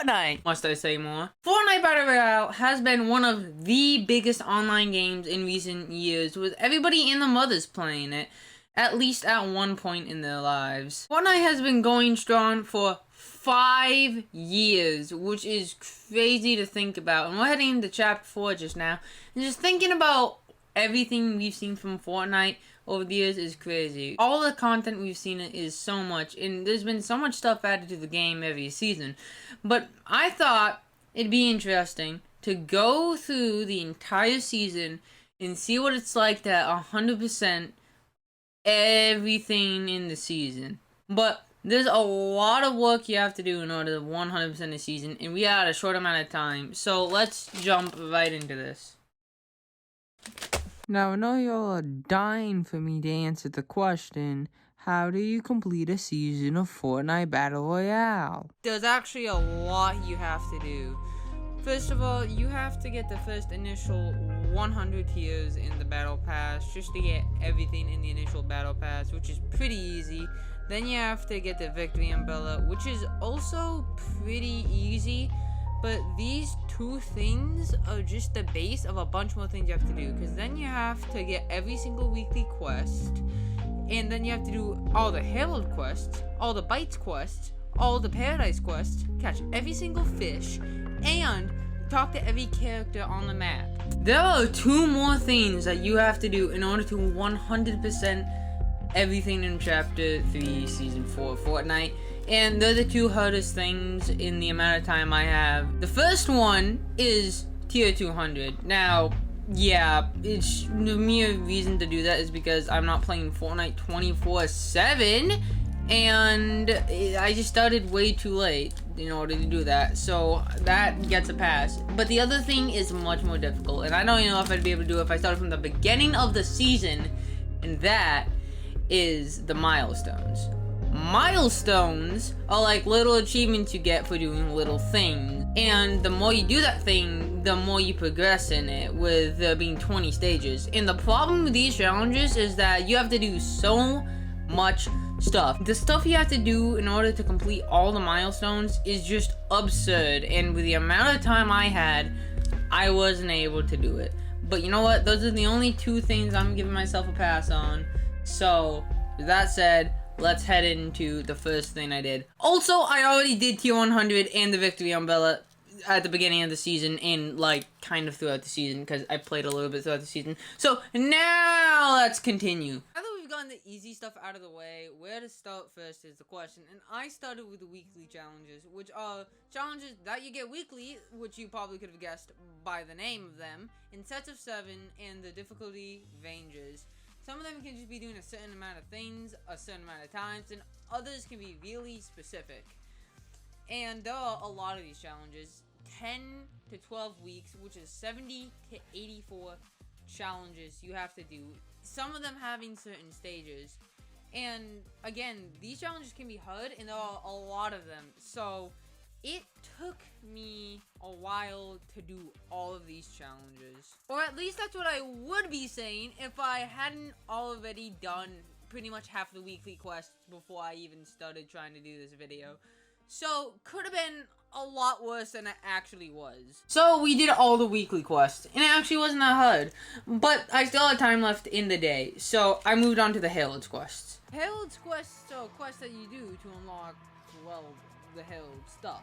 Fortnite. Must I say more? Fortnite Battle Royale has been one of the biggest online games in recent years, with everybody and the mothers playing it, at least at one point in their lives. Fortnite has been going strong for 5 years, which is crazy to think about. And we're heading into chapter 4 just now, and just thinking about everything we've seen from Fortnite over the years is crazy. All the content we've seen is so much, and there's been so much stuff added to the game every season. But I thought it'd be interesting to go through the entire season and see what it's like to 100% everything in the season. But there's a lot of work you have to do in order to 100% a season, and we had a short amount of time. So let's jump right into this. Now, I know y'all are dying for me to answer the question, how do you complete a season of Fortnite Battle Royale? There's actually a lot you have to do. First of all, you have to get the first initial 100 tiers in the Battle Pass, just to get everything in the initial Battle Pass, which is pretty easy. Then you have to get the Victory Umbrella, which is also pretty easy. But these two things are just the base of a bunch more things you have to do. Because then you have to get every single weekly quest. And then you have to do all the Herald quests, all the Bites quests, all the Paradise quests, catch every single fish, and talk to every character on the map. There are 2 more things that you have to do in order to 100% everything in Chapter 3, Season 4 of Fortnite. And they're the 2 hardest things in the amount of time I have. The first one is Tier 200. Now, yeah, it's the mere reason to do that is because I'm not playing Fortnite 24/7, and I just started way too late in order to do that, so that gets a pass. But the other thing is much more difficult, and I don't even know if I'd be able to do it if I started from the beginning of the season, and that is the milestones. Milestones are like little achievements you get for doing little things, and the more you do that thing, the more you progress in it, with there being 20 stages. And the problem with these challenges is that you have to do so much stuff. The stuff you have to do in order to complete all the milestones is just absurd, and with the amount of time I had, I wasn't able to do it. But you know what? Those are the only 2 things I'm giving myself a pass on. So, with that said, let's head into the first thing I did. Also, I already did Tier 100 and the Victory Umbrella at the beginning of the season, and like kind of throughout the season, because I played a little bit throughout the season. So now let's continue. Now that we've gotten the easy stuff out of the way, where to start first is the question. And I started with the weekly challenges, which are challenges that you get weekly, which you probably could have guessed by the name of them, in sets of 7, and the difficulty ranges. Some of them can just be doing a certain amount of things a certain amount of times, and others can be really specific. And there are a lot of these challenges, 10 to 12 weeks, which is 70 to 84 challenges you have to do, some of them having certain stages. And again, these challenges can be hard, and there are a lot of them, so it took me a while to do all of these challenges. Or at least that's what I would be saying if I hadn't already done pretty much half the weekly quests before I even started trying to do this video. So, could have been a lot worse than it actually was. So, we did all the weekly quests, and it actually wasn't that hard. But I still had time left in the day, so I moved on to the Herald's quests. Herald's quests are quests that you do to unlock, well, the Herald stuff.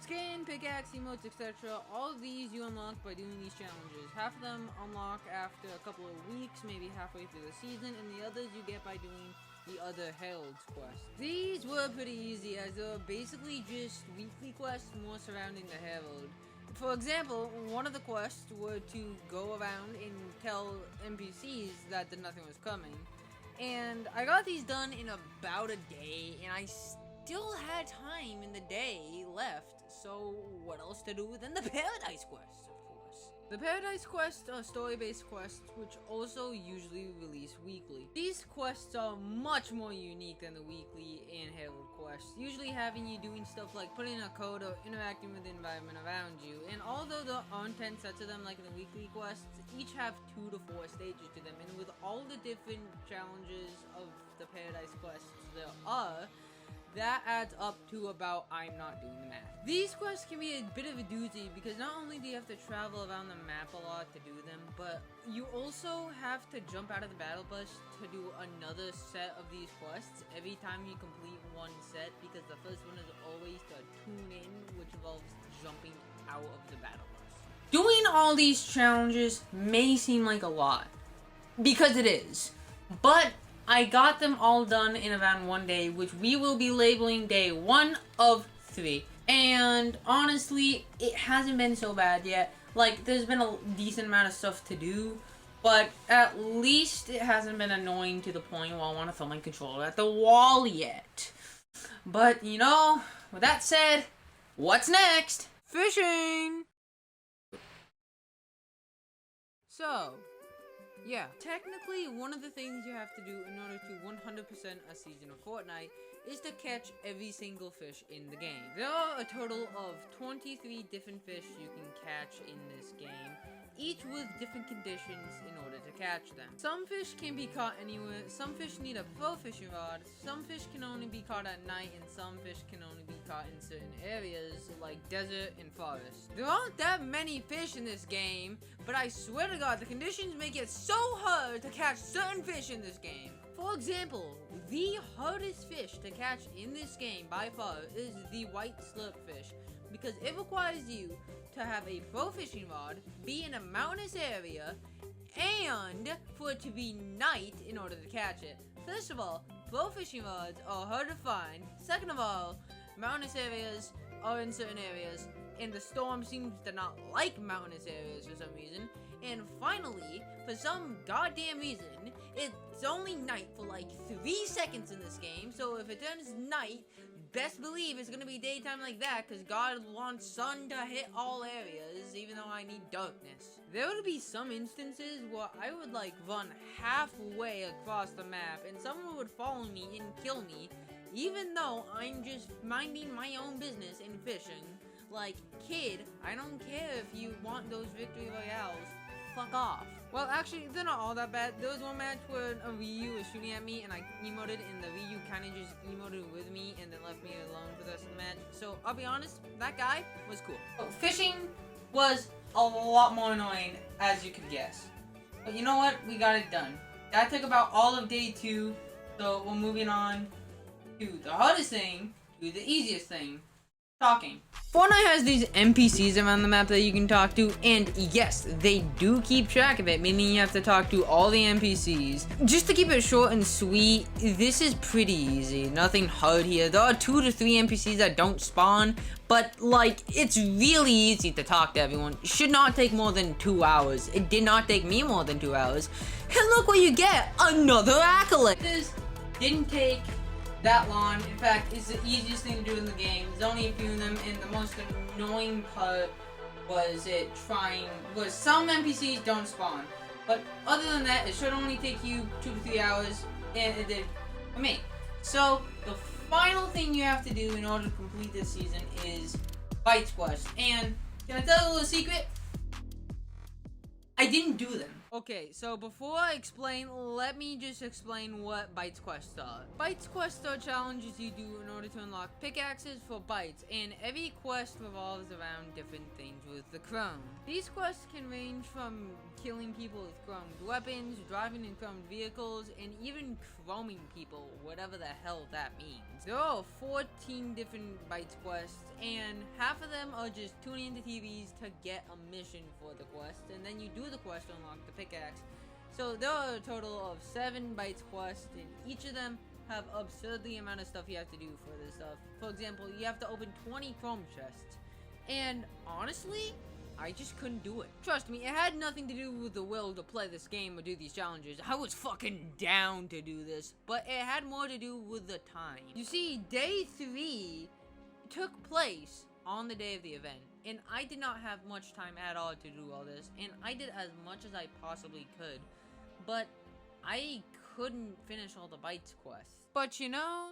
Skin, pickaxe, emotes, etc. All of these you unlock by doing these challenges. Half of them unlock after a couple of weeks, maybe halfway through the season, and the others you get by doing the other Herald's quests. These were pretty easy, as they were basically just weekly quests more surrounding the Herald. For example, one of the quests were to go around and tell NPCs that nothing was coming. And I got these done in about a day, and I still had time in the day left, so what else to do than the Paradise quests, of course. The Paradise quests are story-based quests, which also usually release weekly. These quests are much more unique than the weekly and Herald quests, usually having you doing stuff like putting a code or interacting with the environment around you. And although there aren't 10 sets of them like in the weekly quests, each have 2 to 4 stages to them, and with all the different challenges of the Paradise quests there are, that adds up to about, I'm not doing the math. These quests can be a bit of a doozy because not only do you have to travel around the map a lot to do them, but you also have to jump out of the battle bus to do another set of these quests every time you complete one set, because the first one is always to tune in, which involves jumping out of the battle bus. Doing all these challenges may seem like a lot, because it is, but I got them all done in around one day, which we will be labeling day 1 of 3. And honestly, it hasn't been so bad yet. Like, there's been a decent amount of stuff to do, but at least it hasn't been annoying to the point where I want to throw my controller at the wall yet. But, you know, with that said, what's next? Fishing! So, yeah, technically one of the things you have to do in order to 100% a season of Fortnite is to catch every single fish in the game. There are a total of 23 different fish you can catch in this game, each with different conditions in order to catch them. Some fish can be caught anywhere, some fish need a pro fishing rod, some fish can only be caught at night, and some fish can only be caught in certain areas like desert and forest. There aren't that many fish in this game, but I swear to God, the conditions make it so hard to catch certain fish in this game. For example, the hardest fish to catch in this game by far is the white slurpfish, because it requires you to have a pro fishing rod, be in a mountainous area, and for it to be night in order to catch it. First of all, pro fishing rods are hard to find. Second of all, mountainous areas are in certain areas, and the storm seems to not like mountainous areas for some reason. And finally, for some goddamn reason, it's only night for like 3 seconds in this game, so if it turns night, best believe it's gonna be daytime like that, because God wants sun to hit all areas, even though I need darkness. There would be some instances where I would like run halfway across the map, and someone would follow me and kill me, even though I'm just minding my own business and fishing. Like, kid, I don't care if you want those victory royales. Fuck off. Well, actually, they're not all that bad. There was one match where a Ryu was shooting at me and I emoted, and the Ryu kind of just emoted with me and then left me alone for the rest of the match. So, I'll be honest, that guy was cool. Fishing was a lot more annoying, as you could guess. But you know what? We got it done. That took about all of day 2, so we're moving on to the hardest thing, to the easiest thing. Talking. Fortnite has these NPCs around the map that you can talk to, and yes, they do keep track of it, meaning you have to talk to all the NPCs. Just to keep it short and sweet, this is pretty easy, nothing hard here. There are 2 to 3 NPCs that don't spawn, but like, it's really easy to talk to everyone. It should not take more than 2 hours. It did not take me more than 2 hours. And look what you get, another accolade. This didn't take that long. In fact, it's the easiest thing to do in the game. There's only a few of them, and the most annoying part was some NPCs don't spawn. But other than that, it should only take you 2 to 3 hours, and it did for me. So, the final thing you have to do in order to complete this season is Bites Quest. And, can I tell you a little secret? I didn't do them. Okay, so before I explain, let me just explain what Bites Quests are. Bites Quests are challenges you do in order to unlock pickaxes for bites, and every quest revolves around different things with the chrome. These quests can range from killing people with chromed weapons, driving in chromed vehicles, and even chroming people, whatever the hell that means. There are 14 different Bites Quests, and half of them are just tuning into TVs to get a mission for the quest, and then you do the quest to unlock the pickaxe. So there are a total of 7 Bites Quests, and each of them have absurdly amount of stuff you have to do for this stuff. For example, you have to open 20 chrome chests, and honestly, I just couldn't do it. Trust me, it had nothing to do with the will to play this game or do these challenges. I was fucking down to do this, but it had more to do with the time. You see, day 3 took place on the day of the event, and I did not have much time at all to do all this, and I did as much as I possibly could, but I couldn't finish all the Bites quests. But you know,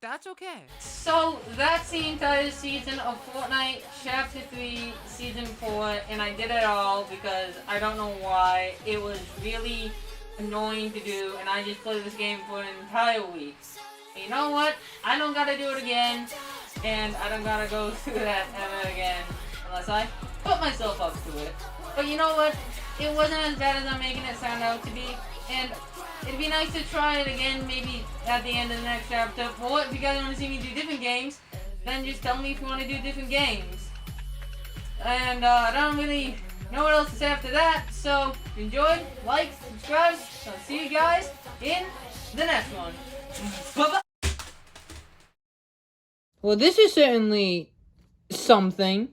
that's okay. So that's the entire season of Fortnite Chapter 3 Season 4, and I did it all because I don't know why. It was really annoying to do, and I just played this game for an entire week. You know what? I don't gotta do it again, and I don't gotta go through that ever again, unless I put myself up to it. But you know what? It wasn't as bad as I'm making it sound out to be, and it'd be nice to try it again, maybe at the end of the next chapter. Or if you guys want to see me do different games, then just tell me if you want to do different games. And I don't really know what else to say after that, so if you enjoyed, like, subscribe, so I'll see you guys in the next one. Bye-bye! Well, this is certainly something.